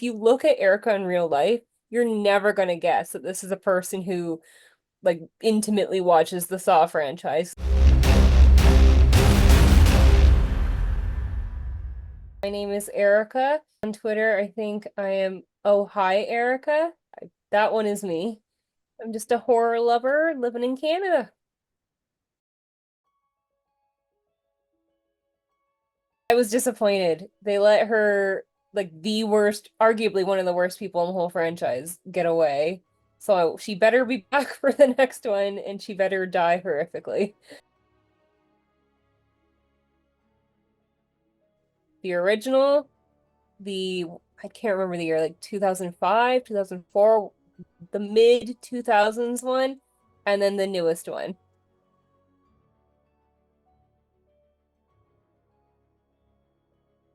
if you look at Erica in real life, you're never gonna guess that this is a person who like intimately watches the Saw franchise. My name is Erica. On Twitter, I think I am Oh Hi Erica. That one is me. I'm just a horror lover living in Canada. I was disappointed. They let her, like the worst, arguably one of the worst people in the whole franchise, get away. So she better be back for the next one, and she better die horrifically. The original, the I can't remember the year, like 2005, 2004, the mid 2000s one, and then the newest one.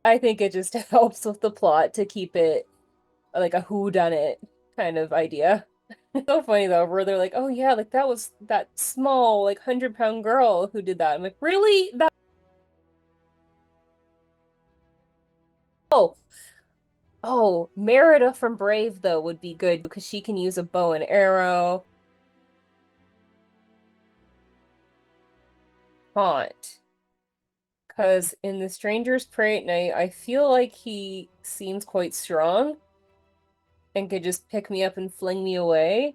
I think it just helps with the plot to keep it like a whodunit kind of idea. It's so funny though, where they're like, "Oh yeah, like that was that small, like 100-pound girl who did that." I'm like, "Really? That?" Oh, oh, Merida from Brave though would be good because she can use a bow and arrow. Haunt. Because in The Strangers Pray at Night, I feel like he seems quite strong and could just pick me up and fling me away.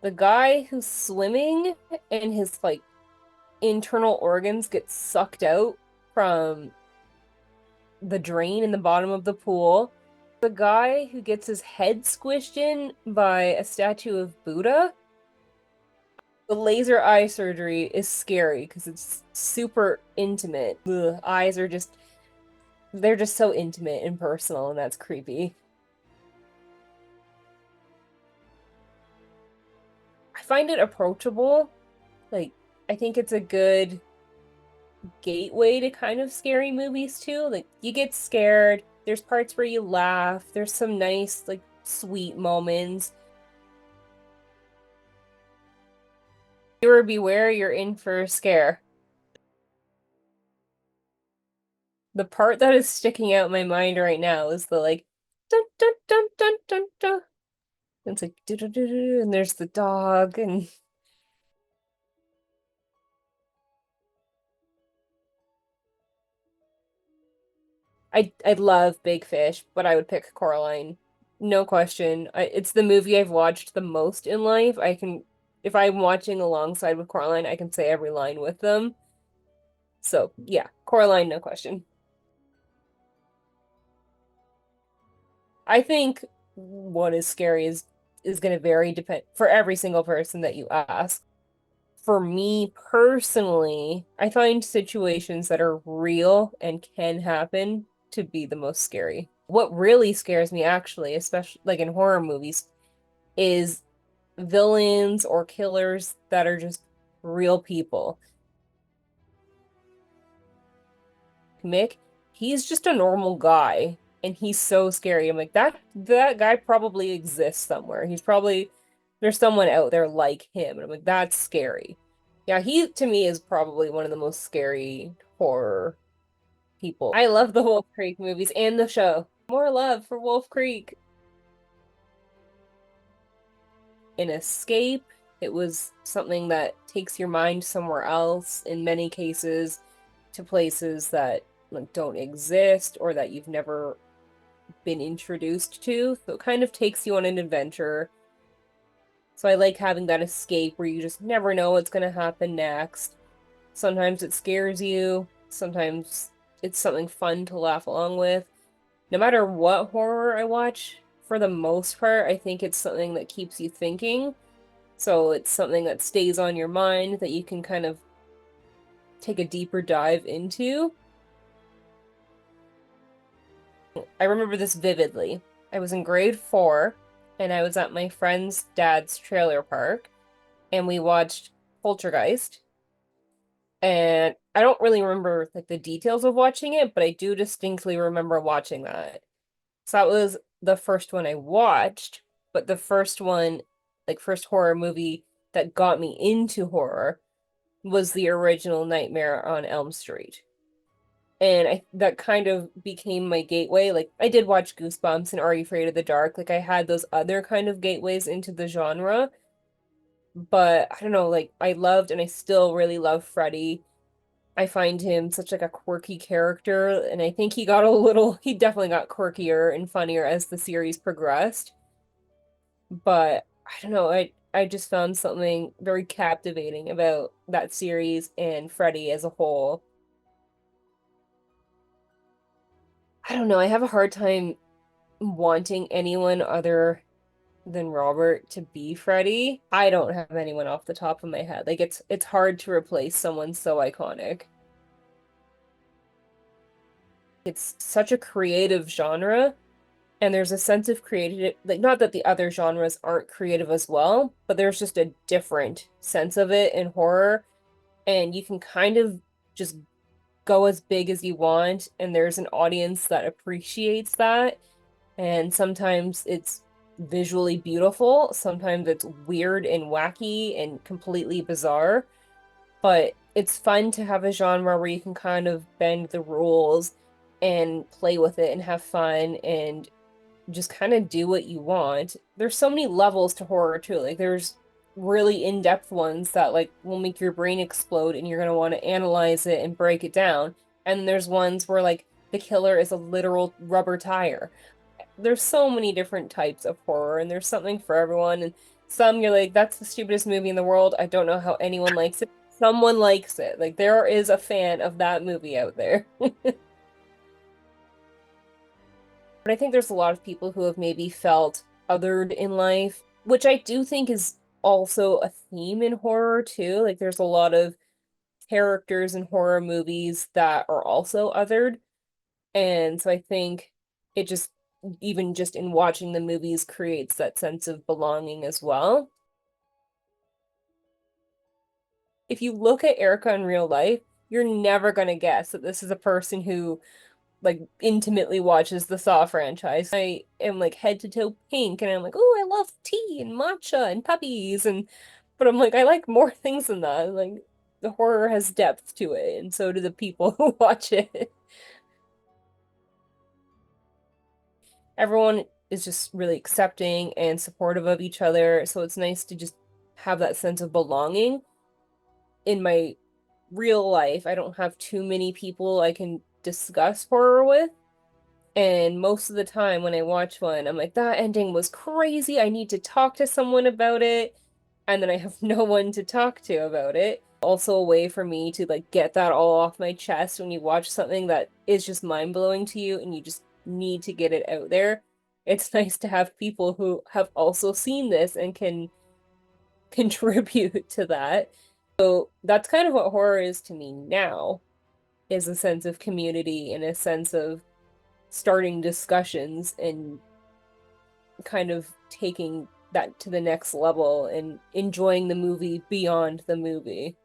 The guy who's swimming and his like internal organs get sucked out from the drain in the bottom of the pool. The guy who gets his head squished in by a statue of Buddha. The laser eye surgery is scary because it's super intimate. The eyes are just, they're just so intimate and personal, and that's creepy. I find it approachable. Like, I think it's a good gateway to kind of scary movies too. Like, you get scared, there's parts where you laugh, there's some nice, like, sweet moments. Viewer beware, you're in for a scare. The part that is sticking out in my mind right now is the like dun dun dun dun dun dun. And it's like do do do do, and there's the dog, and I love Big Fish, but I would pick Coraline, no question. It's the movie I've watched the most in life. I can, if I'm watching alongside with Coraline, I can say every line with them. So yeah, Coraline, no question. I think what is scary is going to vary depend for every single person that you ask. For me personally, I find situations that are real and can happen to be the most scary. What really scares me, actually, especially like in horror movies, is villains or killers that are just real people. Mick, he's just a normal guy and he's so scary. I'm like, that guy probably exists somewhere. He's probably there's someone out there like him. And I'm like, that's scary. Yeah, he to me is probably one of the most scary horror people. I love the Wolf Creek movies and the show. More love for Wolf Creek. An escape. It was something that takes your mind somewhere else in many cases to places that like don't exist or that you've never been introduced to. So it kind of takes you on an adventure. So I like having that escape where you just never know what's going to happen next. Sometimes it scares you, sometimes it's something fun to laugh along with. No matter what horror I watch, for the most part, I think it's something that keeps you thinking. So it's something that stays on your mind that you can kind of take a deeper dive into. I remember this vividly. I was in grade 4 and I was at my friend's dad's trailer park and we watched Poltergeist. And I don't really remember like the details of watching it, but I do distinctly remember watching that. So that was the first one I watched, but the first one, like first horror movie that got me into horror was the original Nightmare on Elm Street. And I that kind of became my gateway. Like I did watch Goosebumps and Are You Afraid of the Dark? Like I had those other kind of gateways into the genre, but I don't know, like I loved and I still really love Freddy. I find him such like a quirky character, and I think he definitely got quirkier and funnier as the series progressed. But I don't know, I just found something very captivating about that series and Freddy as a whole. I don't know, I have a hard time wanting anyone other than Robert to be Freddy. I don't have anyone off the top of my head. Like it's hard to replace someone so iconic. It's such a creative genre, and there's a sense of creative, like not that the other genres aren't creative as well, but there's just a different sense of it in horror, and you can kind of just go as big as you want, and there's an audience that appreciates that. And sometimes it's visually beautiful, sometimes it's weird and wacky and completely bizarre, but it's fun to have a genre where you can kind of bend the rules and play with it and have fun and just kind of do what you want. There's so many levels to horror too. Like there's really in-depth ones that like will make your brain explode and you're going to want to analyze it and break it down. And there's ones where like the killer is a literal rubber tire. There's so many different types of horror and there's something for everyone. And some you're like, that's the stupidest movie in the world. I don't know how anyone likes it. Someone likes it. Like there is a fan of that movie out there. But I think there's a lot of people who have maybe felt othered in life, which I do think is also a theme in horror too. Like there's a lot of characters in horror movies that are also othered. And so I think it just, even just in watching the movies, creates that sense of belonging as well. If you look at Erica in real life, you're never going to guess that this is a person who like intimately watches the Saw franchise. I am like head to toe pink and I'm like, oh, I love tea and matcha and puppies and but I'm like, I like more things than that. Like the horror has depth to it, and so do the people who watch it. Everyone is just really accepting and supportive of each other, so it's nice to just have that sense of belonging. In my real life, I don't have too many people I can discuss horror with. And most of the time when I watch one, I'm like, that ending was crazy. I need to talk to someone about it. And then I have no one to talk to about it. Also a way for me to like get that all off my chest when you watch something that is just mind-blowing to you and you just need to get it out there. It's nice to have people who have also seen this and can contribute to that. So that's kind of what horror is to me now, is a sense of community and a sense of starting discussions and kind of taking that to the next level and enjoying the movie beyond the movie.